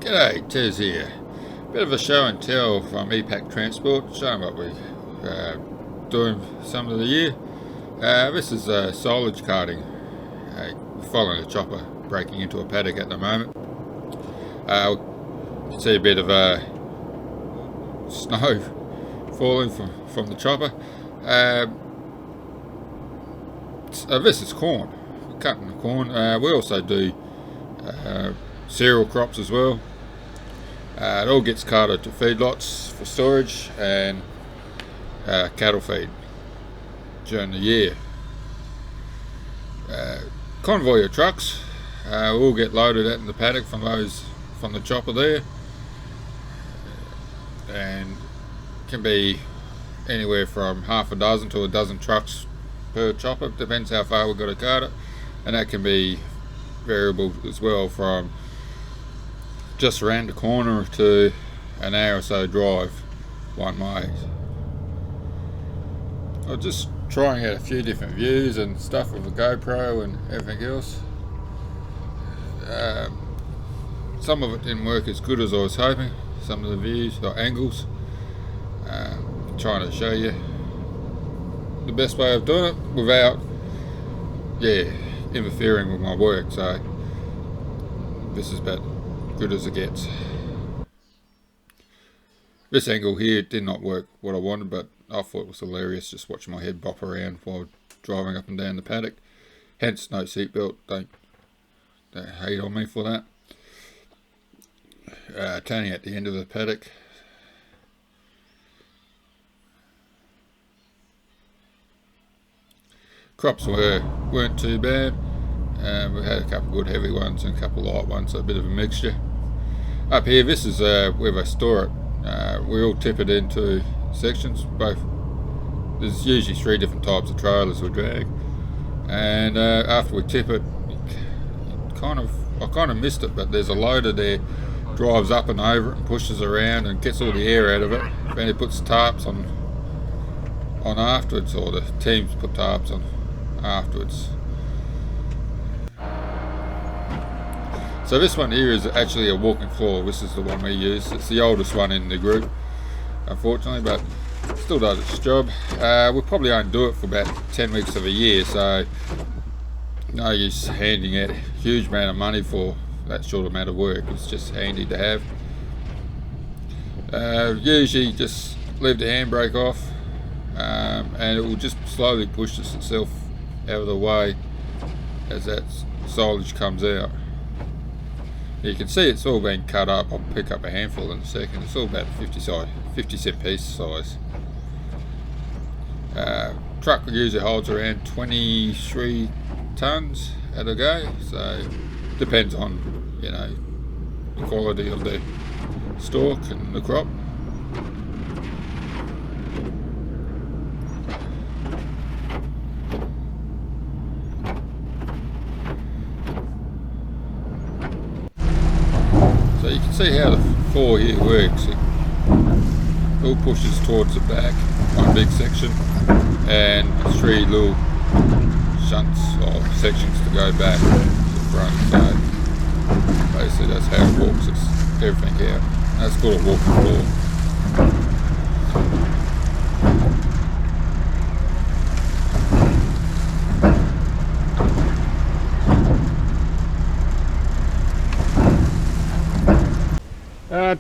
G'day, Tez here. Bit of a show and tell from Eepak Transport, showing what we're doing some of the year. This is silage carting, following a chopper breaking into a paddock at the moment. You can see a bit of snow falling from the chopper. This is corn, we're cutting the corn. We also do cereal crops as well. It all gets carted to feedlots for storage and cattle feed during the year. Convoy of trucks will get loaded out in the paddock from the chopper there, and can be anywhere from half a dozen to a dozen trucks per chopper, depends how far we've got to cart it, and that can be variable as well, from just around the corner to an hour or so drive one way. I'm just trying out a few different views and stuff with the GoPro and everything else. Some of it didn't work as good as I was hoping, some of the views or angles. Trying to show you the best way of doing it without interfering with my work, so this is about good as it gets. This angle here did not work what I wanted, but I thought it was hilarious just watching my head bop around while driving up and down the paddock. Hence no seatbelt, don't hate on me for that. Turning at the end of the paddock. Crops weren't too bad. We had a couple of good heavy ones and a couple of light ones, so a bit of a mixture. Up here, this is where they store it. We all tip it into sections. There's usually 3 different types of trailers we drag, and after we tip it, I kind of missed it, but there's a loader there, drives up and over it and pushes around and gets all the air out of it. Then he puts tarps on afterwards, or the teams put tarps on afterwards. So this one here is actually a walking floor. This is the one we use. It's the oldest one in the group, unfortunately, but still does its job. We'll probably only do it for about 10 weeks of a year, so no use handing out a huge amount of money for that short amount of work. It's just handy to have. Usually just leave the handbrake off, and it will just slowly push itself out of the way as that silage comes out. You can see it's all been cut up. I'll pick up a handful in a second. It's all about 50 cent piece size. Truck usually holds around 23 tons at a go, so depends on the quality of the stalk and the crop. So you can see how the floor here works. It all pushes towards the back, one big section, and 3 little shunts or sections to go back to the front. So basically that's how it walks. It's everything out. That's called a walking floor.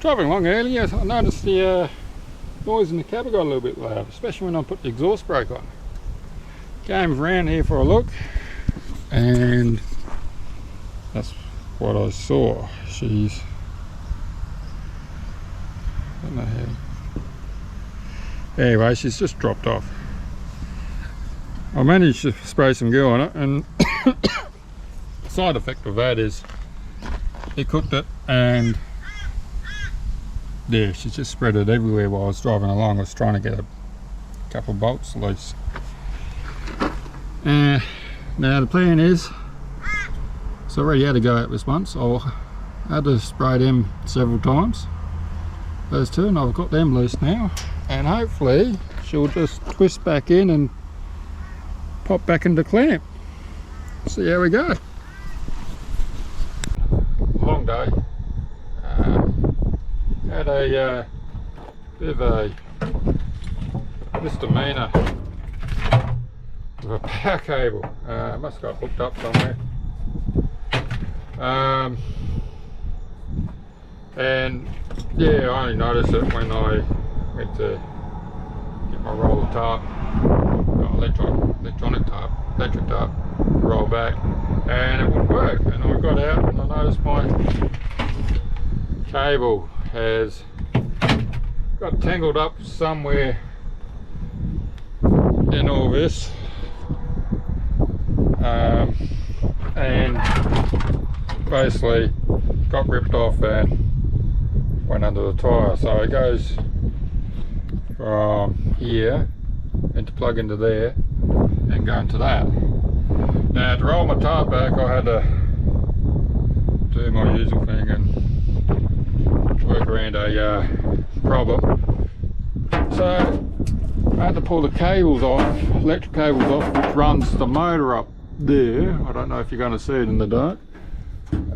Driving along earlier, I noticed the noise in the cab got a little bit loud, especially when I put the exhaust brake on. Came around here for a look, and that's what I saw. I don't know how. Anyway, she's just dropped off. I managed to spray some goo on it, and the side effect of that is he cooked it, and there, she just spread it everywhere while I was driving along. I was trying to get a couple of bolts loose. Now the plan is, it's already had to go out this once. I had to spray them several times, those 2, and I've got them loose now. And hopefully she'll just twist back in and pop back into clamp. See how we go. Long day. had a bit of a misdemeanor with a power cable. Must have got hooked up somewhere. And yeah, I only noticed it when I went to get my roller tarp, electric tarp, roll back, and it wouldn't work. And I got out and I noticed my cable has got tangled up somewhere in all this, and basically got ripped off and went under the tyre. So it goes from here and to plug into there and go into that. Now to roll my tarp back, I had to do my usual thing and work around a problem. So I had to pull the cables off, electric cables off, which runs the motor up there. I don't know if you're going to see it in the dark.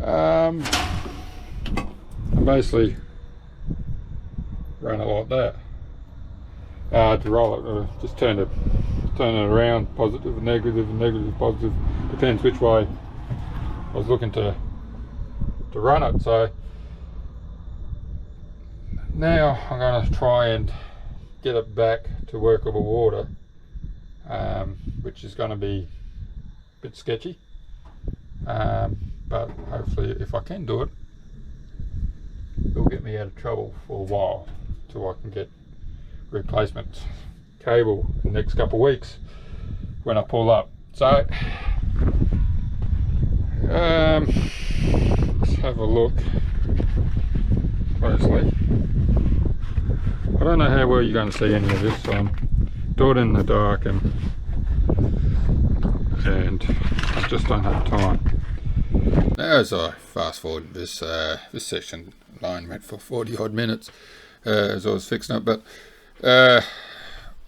And basically run it like that. To roll it, just turn it around, positive and negative, positive. Depends which way I was looking to run it. So now I'm going to try and get it back to workable water, which is going to be a bit sketchy, but hopefully if I can do it, it'll get me out of trouble for a while till I can get replacement cable in the next couple of weeks when I pull up. So let's have a look closely. I don't know how well you're going to see any of this, so I'm doing it in the dark and I just don't have time. Now as I fast forward this section, line went for 40 odd minutes as I was fixing it, but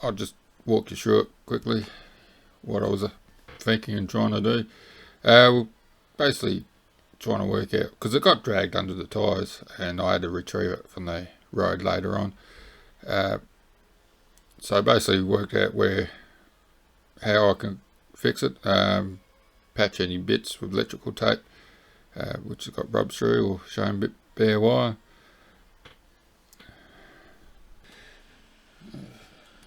I'll just walk you through it quickly, what I was thinking and trying to do. Well, basically trying to work out, because it got dragged under the tyres and I had to retrieve it from the road later on. So basically worked out how I can fix it, patch any bits with electrical tape, which has got rubbed through or shown bit bare wire.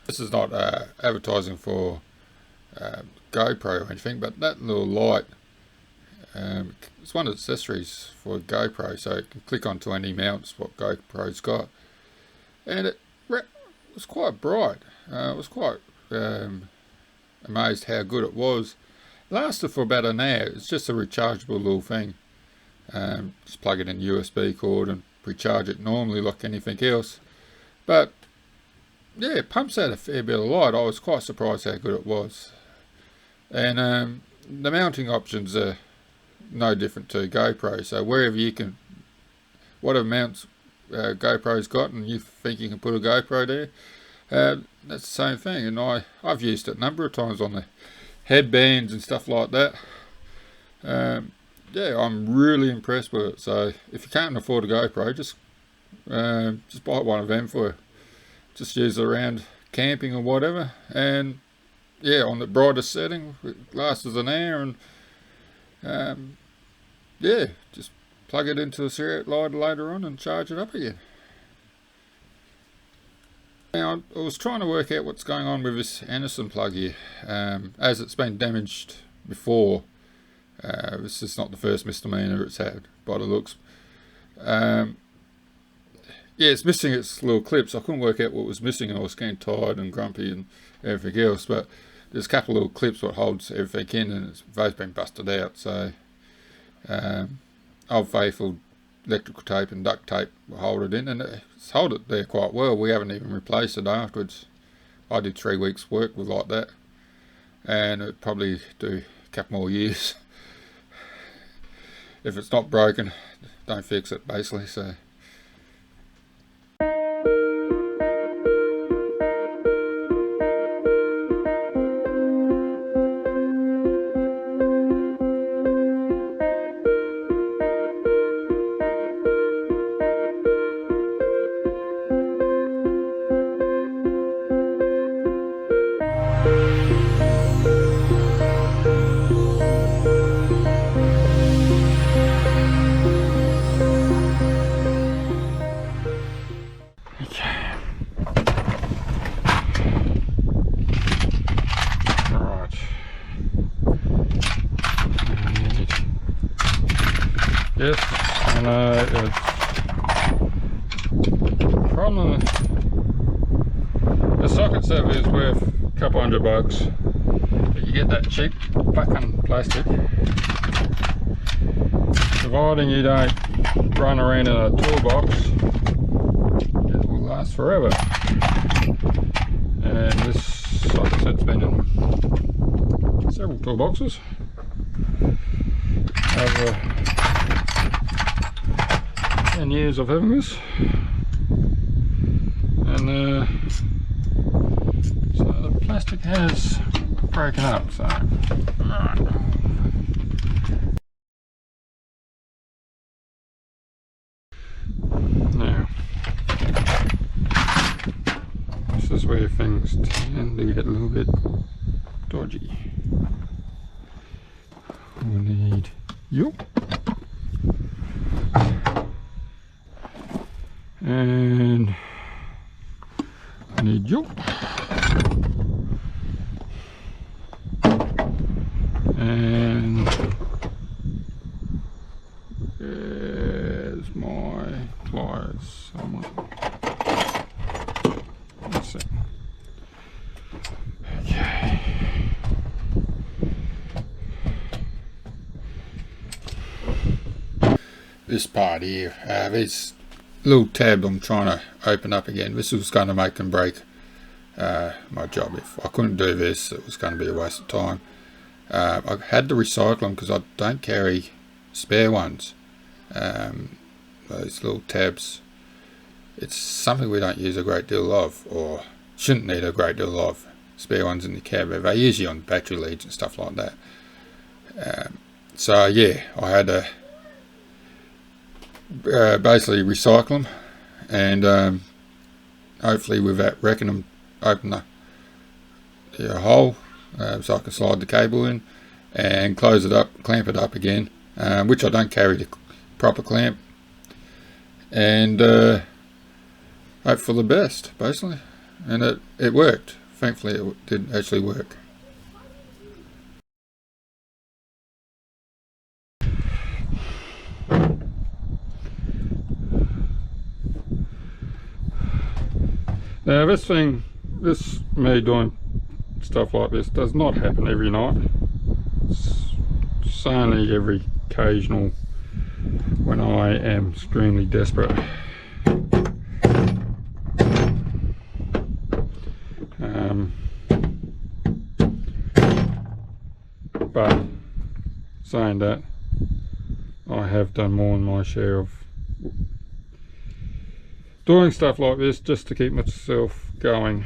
This is not advertising for GoPro or anything, but that little light, it's one of the accessories for GoPro, so it can click onto any mounts what GoPro's got, and it was quite bright. I was quite amazed how good it was. It lasted for about an hour. It's just a rechargeable little thing. Just plug it in USB cord and recharge it normally like anything else. But yeah, it pumps out a fair bit of light. I was quite surprised how good it was. And the mounting options are no different to GoPro. So wherever you can, whatever mounts GoPro's got and you think you can put a GoPro there, that's the same thing. And I've used it a number of times on the headbands and stuff like that. Yeah, I'm really impressed with it. So if you can't afford a GoPro, just buy one of them for just use it around camping or whatever. And yeah, on the brightest setting, it lasts an hour, and yeah, just plug it into a cigarette lighter later on and charge it up again. Now, I was trying to work out what's going on with this Anderson plug here. As it's been damaged before, this is not the first misdemeanor it's had by the looks. Yeah, it's missing its little clips. I couldn't work out what was missing. I was getting tired and grumpy and everything else, but there's a couple of little clips what holds everything in, and they've been busted out. So old faithful electrical tape and duct tape will hold it in, and it's hold it there quite well. We haven't even replaced it afterwards. I did 3 weeks work with like that, and it'd probably do a couple more years. If it's not broken, don't fix it, basically. So from the socket set is worth a couple $100, but you get that cheap fucking plastic, providing you don't run around in a toolbox. It will last forever. And this socket set's been in several toolboxes over 10 years of having this, and so the plastic has broken up. So now this is where things tend to get a little bit dodgy. We need you. And I need you. And there's my pliers somewhere. That's it. Okay. This part here, this little tab I'm trying to open up again. This was going to make and break my job. If I couldn't do this, it was going to be a waste of time. I had to recycle them because I don't carry spare ones. Those little tabs, it's something we don't use a great deal of, or shouldn't need a great deal of, spare ones in the cab. They're usually on battery leads and stuff like that. So yeah, I had to basically recycle them, and hopefully with that wrecking them, open the hole so I can slide the cable in and close it up, clamp it up again, which I don't carry the proper clamp, and hope for the best basically. And it worked. Thankfully it did actually work. Now this me doing stuff like this does not happen every night. It's only every occasional when I am extremely desperate. But saying that, I have done more than my share of doing stuff like this just to keep myself going.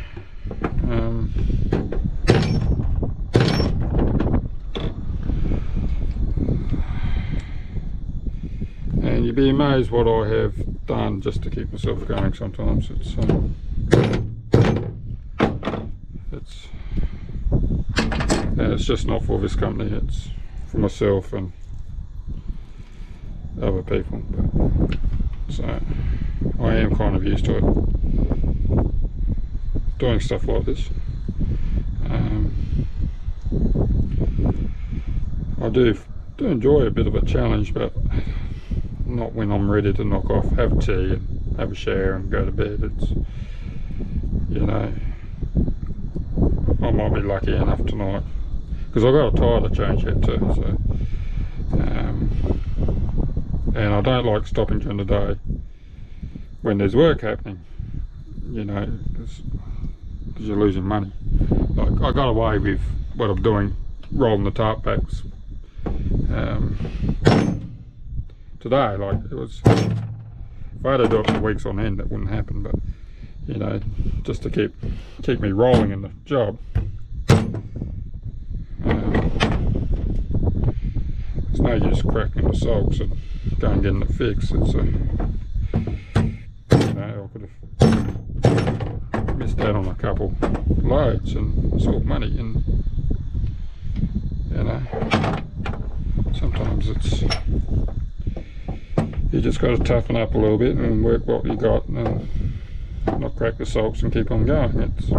And you'd be amazed what I have done just to keep myself going sometimes. It's just not for this company, it's for myself and other people. But so I am kind of used to it, doing stuff like this. I do enjoy a bit of a challenge, but not when I'm ready to knock off, have a tea and have a shower and go to bed. It's, you know, I might be lucky enough tonight because I've got a tyre to change yet too, so and I don't like stopping during the day when there's work happening, you know, because you're losing money. Like I got away with what I'm doing, rolling the tarp packs today. Like it was, if I had to do it for weeks on end, that wouldn't happen. But you know, just to keep me rolling in the job. There's no use cracking the sulks and going getting it fixed. It's you know, I could have missed out on a couple loads and sort money, and you know, sometimes it's, you just got to toughen up a little bit and work what you got and not crack the sulks and keep on going. It's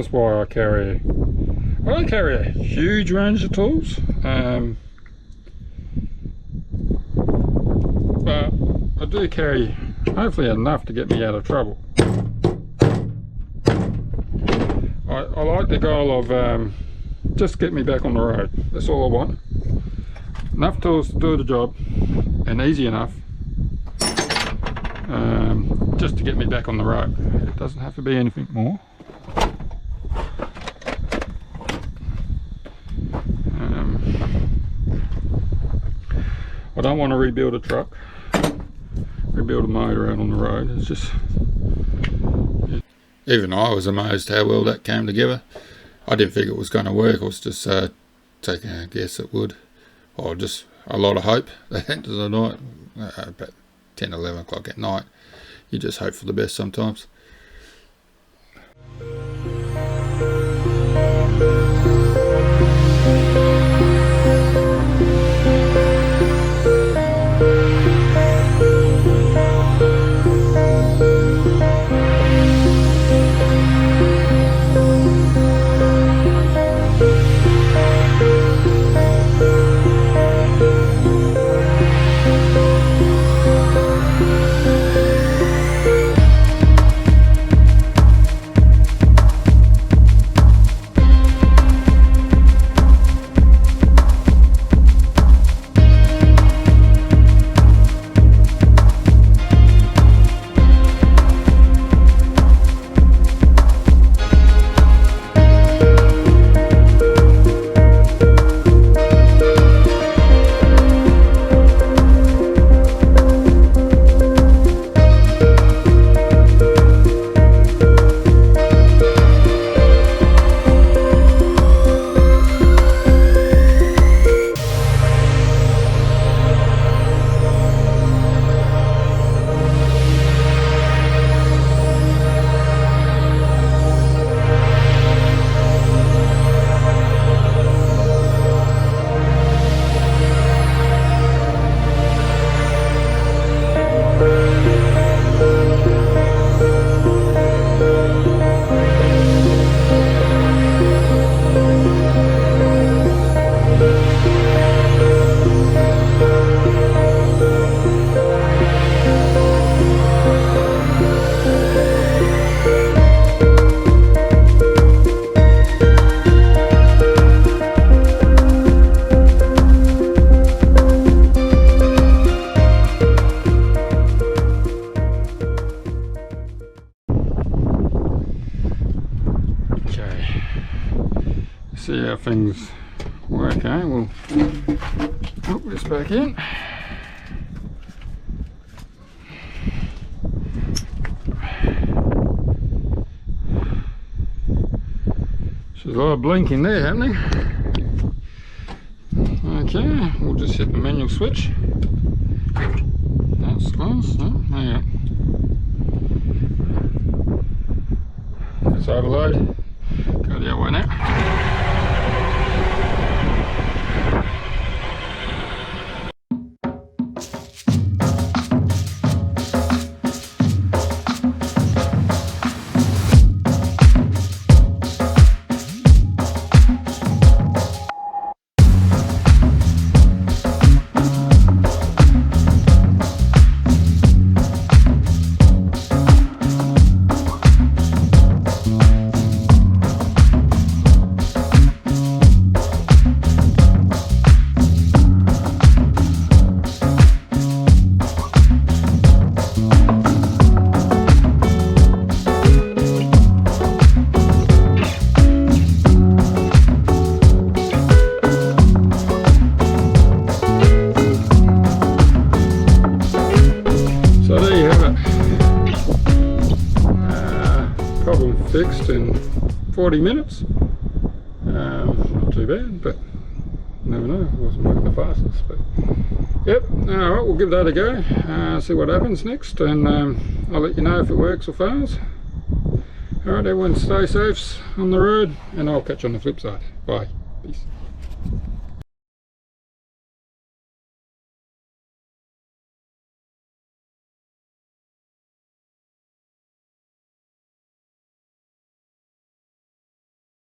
that's why I don't carry a huge range of tools, but I do carry hopefully enough to get me out of trouble. I like the goal of just get me back on the road. That's all I want. Enough tools to do the job, and easy enough just to get me back on the road. It doesn't have to be anything more. I don't want to rebuild a truck, rebuild a motor out on the road. It's just, even I was amazed how well that came together. I didn't think it was going to work. I was just taking a guess it would, or just a lot of hope. At the end of the night, about 10, 11 o'clock at night, you just hope for the best sometimes. See how things work, eh? We'll put this back in. There's a lot of blinking there happening. Okay, we'll just hit the manual switch. That's close. Oh, there you go. Let's overload. Go the other way now. Fixed in 40 minutes. Not too bad, but you never know, it wasn't working the fastest. But yep, alright, we'll give that a go, see what happens next, and I'll let you know if it works or fails. Alright, everyone stay safe on the road, and I'll catch you on the flip side. Bye. Peace.